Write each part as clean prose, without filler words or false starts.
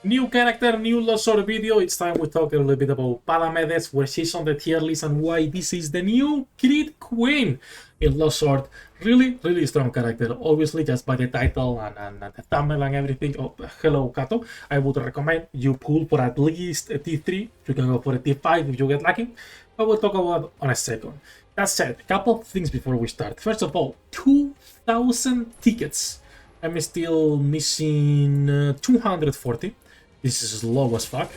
New character, new Lost Sword video. It's time we talk a little bit about Palamedes, where she's on the tier list and why this is the new Crit Queen in Lost Sword. Really strong character. Obviously, just by the title and the thumbnail and everything. Oh, hello, Kato. I would recommend you pull for at least a T3. You can go for a T5 if you get lucky. But we'll talk about it on a second. That said, a couple of things before we start. First of all, 2,000 tickets. I'm still missing 240. This is low as fuck.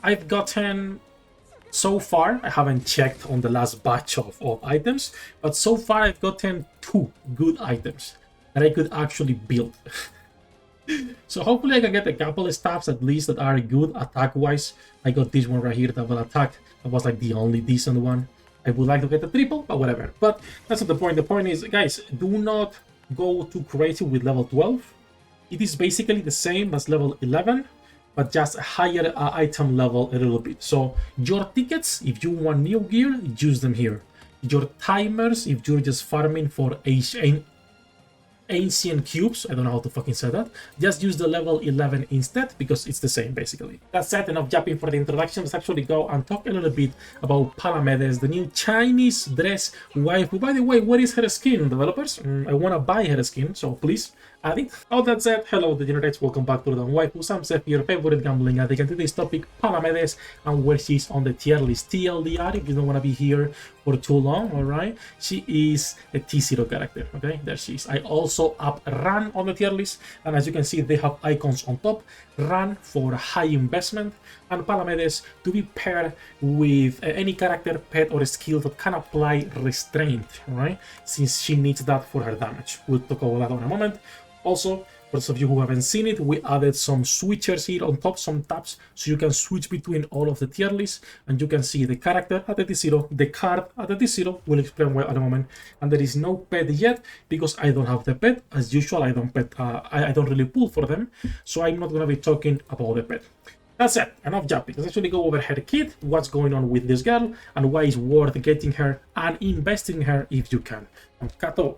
I've gotten, so far, I haven't checked on the last batch of items, but so far I've gotten 2 good items that I could actually build. So hopefully I can get a couple of stuffs at least that are good attack-wise. I got this one right here that will attack. That was like the only decent one. I would like to get a triple, but whatever. But that's not the point. The point is, guys, do not go too crazy with level 12. It is basically the same as level 11, but just a higher item level a little bit. So your tickets, if you want new gear, use them here. Your timers, if you're just farming for ancient cubes, I don't know how to fucking say that, just use the level 11 instead, because it's the same basically. That said, enough jumping for the introduction. Let's actually go and talk a little bit about Palamedes, the new Chinese dress waifu. By the way, what is her skin, developers? I want to buy her skin, so please add it. All that said, hello degenerates, welcome back to the Waifus. I'm Sefhi, your favorite gambling addict, and today's topic, Palamedes and where she's on the tier list. TLDR, if you don't want to be here for too long, alright? She is a T0 character, okay? There she is. I also up Run on the tier list, and as you can see, they have icons on top. Run for high investment, and Palamedes to be paired with any character, pet, or skill that can apply restraint, right? Since she needs that for her damage. We'll talk about that in a moment. Also, for those of you who haven't seen it, we added some switchers here on top, some tabs, so you can switch between all of the tier lists, and you can see the character at the T0, the card at the T0, we'll explain why at a moment, and there is no pet yet, because I don't have the pet. As usual, I don't really pull for them, so I'm not going to be talking about the pet. That's it, enough jumping. Let's actually go over her kit, what's going on with this girl, and why it's worth getting her and investing in her if you can. And Kato,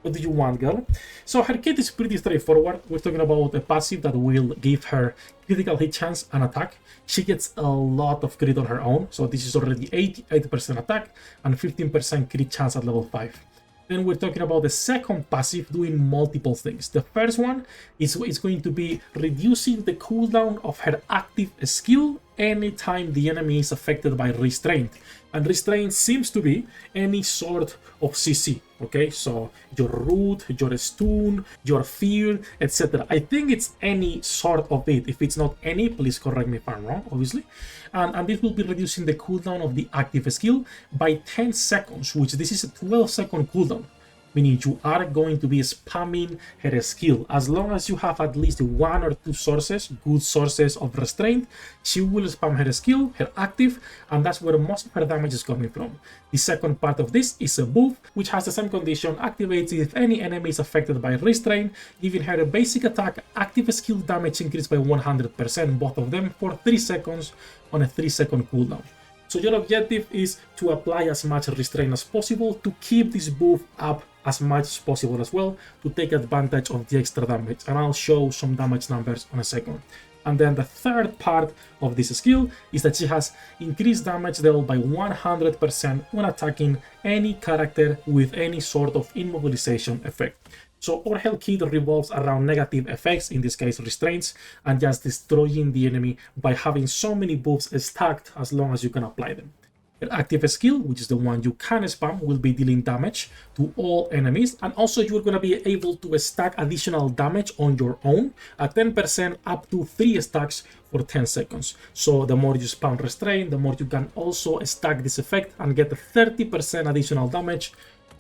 what do you want, girl? So her kit is pretty straightforward. We're talking about a passive that will give her critical hit chance and attack. She gets a lot of crit on her own, so this is already 88% attack and 15% crit chance at level 5. Then we're talking about the second passive doing multiple things. The first one is going to be reducing the cooldown of her active skill anytime the enemy is affected by restraint. And restraint seems to be any sort of CC, okay? So your root, your stun, your fear, etc. I think it's any sort of it. If it's not any, please correct me if I'm wrong, obviously. And this will be reducing the cooldown of the active skill by 10 seconds, which this is a 12-second cooldown. Meaning you are going to be spamming her skill. As long as you have at least 1 or 2 sources, good sources of restraint, she will spam her skill, her active, and that's where most of her damage is coming from. The second part of this is a buff, which has the same condition, activates if any enemy is affected by restraint, giving her a basic attack, active skill damage increased by 100%, both of them for 3 seconds on a 3-second cooldown. So your objective is to apply as much restraint as possible to keep this buff up as much as possible as well, to take advantage of the extra damage, and I'll show some damage numbers on a second. And then the third part of this skill is that she has increased damage dealt by 100% when attacking any character with any sort of immobilization effect. So our health kit revolves around negative effects, in this case restraints, and just destroying the enemy by having so many buffs stacked as long as you can apply them. Your active skill, which is the one you can spam, will be dealing damage to all enemies, and also you're going to be able to stack additional damage on your own at 10% up to 3 stacks for 10 seconds. So the more you spam restraint, the more you can also stack this effect and get 30% additional damage,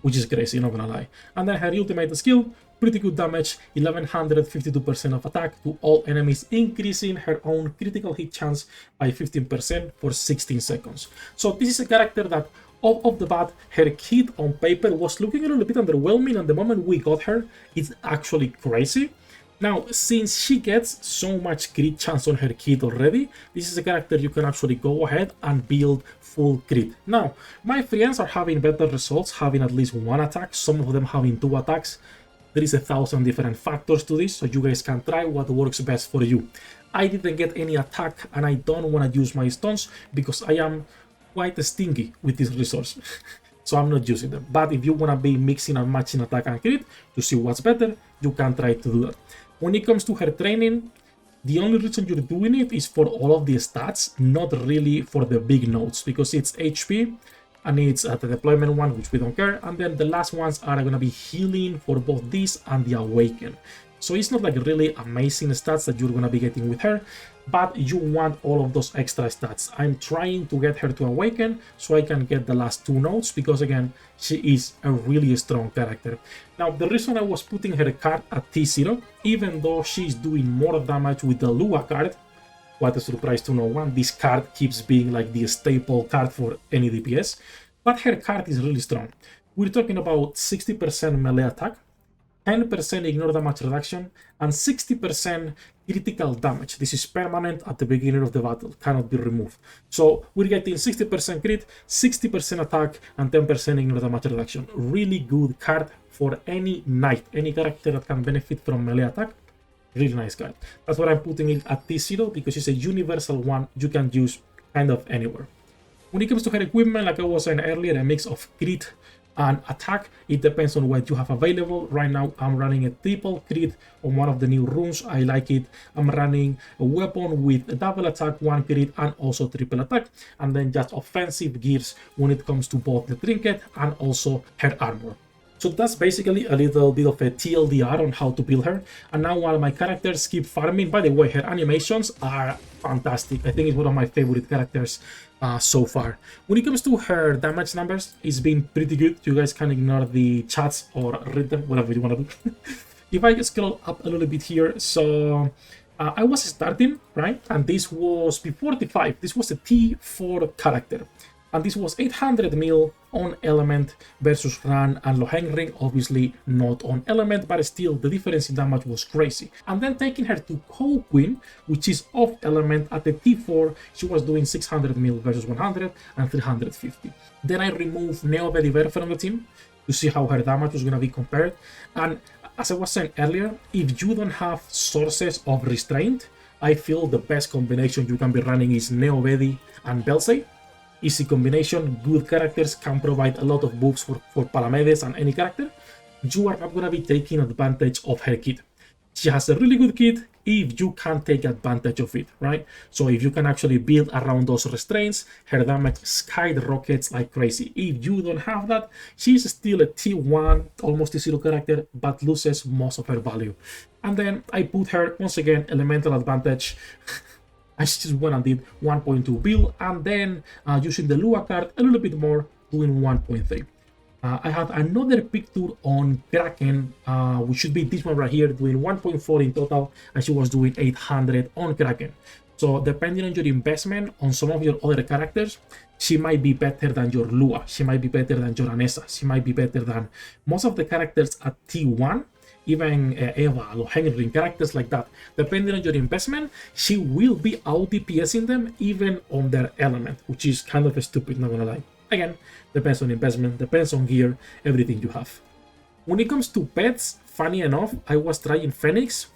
which is crazy, not gonna lie. And then her ultimate skill, pretty good damage, 1152% of attack to all enemies, increasing her own critical hit chance by 15% for 16 seconds. So this is a character that off the bat, her kit on paper was looking a little bit underwhelming, and the moment we got her, it's actually crazy. Now, since she gets so much crit chance on her kit already, this is a character you can actually go ahead and build full crit. Now, my friends are having better results, having at least 1 attack, some of them having 2 attacks. There is 1,000 different factors to this, so you guys can try what works best for you. I didn't get any attack and I don't want to use my stones because I am quite stingy with this resource. So I'm not using them. But if you want to be mixing and matching attack and crit to see what's better, you can try to do that. When it comes to her training, the only reason you're doing it is for all of the stats, not really for the big nodes, because it's HP and it's the deployment one, which we don't care. And then the last ones are going to be healing for both this and the awaken. So it's not like really amazing stats that you're going to be getting with her, but you want all of those extra stats. I'm trying to get her to awaken so I can get the last 2 nodes, because again, she is a really strong character. Now, the reason I was putting her card at T0, even though she's doing more damage with the Lua card, what a surprise to no one, this card keeps being like the staple card for any DPS, but her card is really strong. We're talking about 60% melee attack, 10% ignore damage reduction, and 60% critical damage. This is permanent at the beginning of the battle, cannot be removed. So we're getting 60% crit, 60% attack, and 10% ignore damage reduction. Really good card for any knight, any character that can benefit from melee attack. Really nice card. That's why I'm putting it at T0, because it's a universal one you can use kind of anywhere. When it comes to her equipment, like I was saying earlier, a mix of crit and attack. It depends on what you have available. Right now I'm running a triple crit on one of the new runes. I like it. I'm running a weapon with a double attack, 1 crit, and also triple attack, and then just offensive gears when it comes to both the trinket and also her armor. So that's basically a little bit of a TLDR on how to build her. And now while my characters keep farming, by the way, her animations are fantastic. I think it's one of my favorite characters so far. When it comes to her damage numbers, it's been pretty good. You guys can ignore the chats or read them, whatever you want to do. If I scroll up a little bit here, so I was starting, right? And this was before T5. This was a T4 character. And this was 800 mil on element versus Ran and Lohengrin, obviously not on element, but still the difference in damage was crazy. And then taking her to Co-Queen, which is off element at the T4, she was doing 600 mil versus 100 and 350. Then I removed Neo Bediver from the team to see how her damage was going to be compared. And as I was saying earlier, if you don't have sources of restraint, I feel the best combination you can be running is Neo Bedi and Belsay. Easy combination, good characters, can provide a lot of buffs for Palamedes and any character. You are not going to be taking advantage of her kit. She has a really good kit if you can take advantage of it, right? So if you can actually build around those restraints, her damage skyrockets like crazy. If you don't have that, she's still a T1, almost T0 character, but loses most of her value. And then I put her, once again, elemental advantage. I just went and did 1.2 build, and then using the Lua card a little bit more, doing 1.3. I have another picture on Kraken, which should be this one right here, doing 1.4 in total, and she was doing 800 on Kraken. So depending on your investment on some of your other characters, she might be better than your Lua, she might be better than your Anessa, she might be better than most of the characters at T1. Even Eva, Lohengrin, characters like that. Depending on your investment, she will be out DPSing them even on their element, which is kind of stupid, not gonna lie. Again, depends on investment, depends on gear, everything you have. When it comes to pets, funny enough, I was trying Phoenix.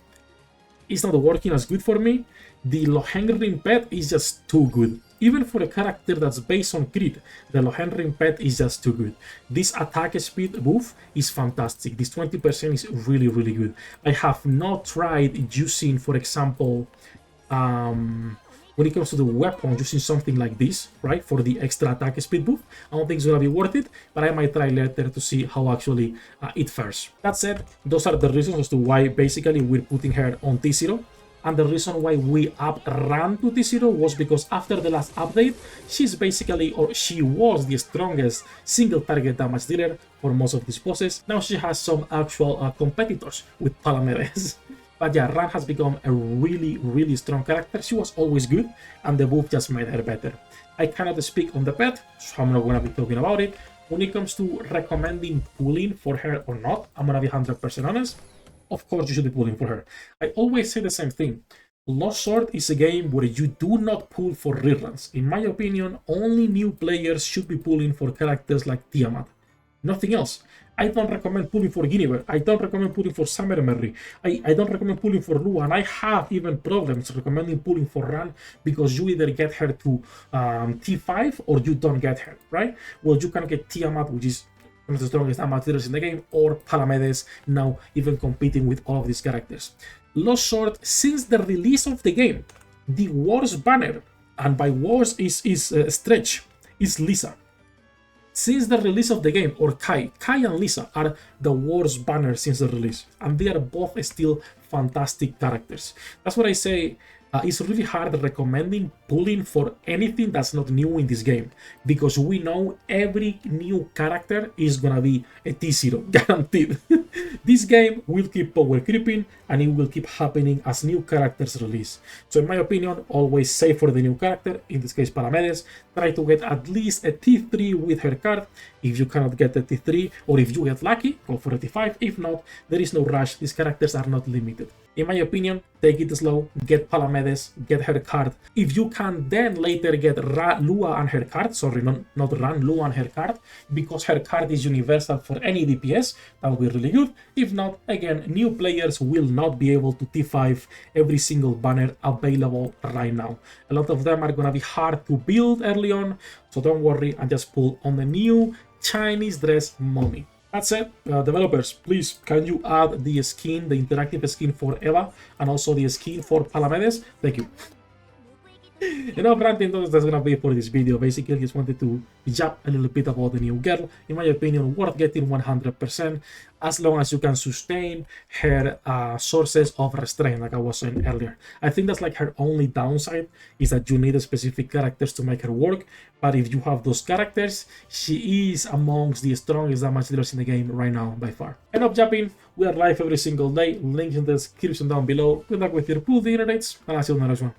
It's not working as good for me. The Lohengrin pet is just too good. Even for a character that's based on crit, the Lohengrin pet is just too good. This attack speed buff is fantastic. This 20% is really, really good. I have not tried using, for example, when it comes to the weapon, using something like this, right, for the extra attack speed buff. I don't think it's gonna be worth it, but I might try later to see how actually it fares. That said, those are the reasons as to why basically we're putting her on T0. And the reason why we ran to T0 was because after the last update, she's basically, or she was the strongest single target damage dealer for most of these bosses. Now she has some actual competitors with Palamedes. But yeah, Ran has become a really, really strong character. She was always good, and the buff just made her better. I cannot speak on the pet, so I'm not going to be talking about it. When it comes to recommending pulling for her or not, I'm going to be 100% honest. Of course you should be pulling for her. I always say the same thing. Lost Sword is a game where you do not pull for reruns. In my opinion, only new players should be pulling for characters like Tiamat. Nothing else. I don't recommend pulling for Guinevere. I don't recommend pulling for Summer Merry. I don't recommend pulling for Lua, and I have even problems recommending pulling for Ran because you either get her to T5 or you don't get her, right? Well, you can get Tiamat, which is one of the strongest amateurs in the game, or Palamedes, now even competing with all of these characters. Lost Sword, since the release of the game, the worst banner, and by worst is stretch, is Lisa. Since the release of the game, or Kai and Lisa are the worst banners since the release, and they are both still fantastic characters. That's what I say. It's really hard recommending pulling for anything that's not new in this game, because we know every new character is gonna be a T0, guaranteed. This game will keep power creeping, and it will keep happening as new characters release. So in my opinion, always save for the new character, in this case Palamedes. Try to get at least a T3 with her card. If you cannot get a T3, or if you get lucky, go for a T5. If not, there is no rush. These characters are not limited. In my opinion, take it slow, get Palamedes, get her card. If you can then later get Lua and her card, sorry, not Ran, Lua and her card, because her card is universal for any DPS, that would be really good. If not, again, new players will not be able to T5 every single banner available right now. A lot of them are gonna be hard to build early on, so don't worry and just pull on the new Chinese dress mummy. That's it. Developers, please, can you add the skin, the interactive skin for Eva, and also the skin for Palamedes? Thank you. Enough ranting, that's gonna be for this video. Basically, I just wanted to jab a little bit about the new girl. In my opinion, worth getting 100%, as long as you can sustain her sources of restraint, like I was saying earlier. I think that's like her only downside, is that you need specific characters to make her work. But if you have those characters, she is amongst the strongest damage dealers in the game right now, by far. Enough japping, we are live every single day. Links in the description down below. Good luck with your pool, the internets, and I'll see you in the next one.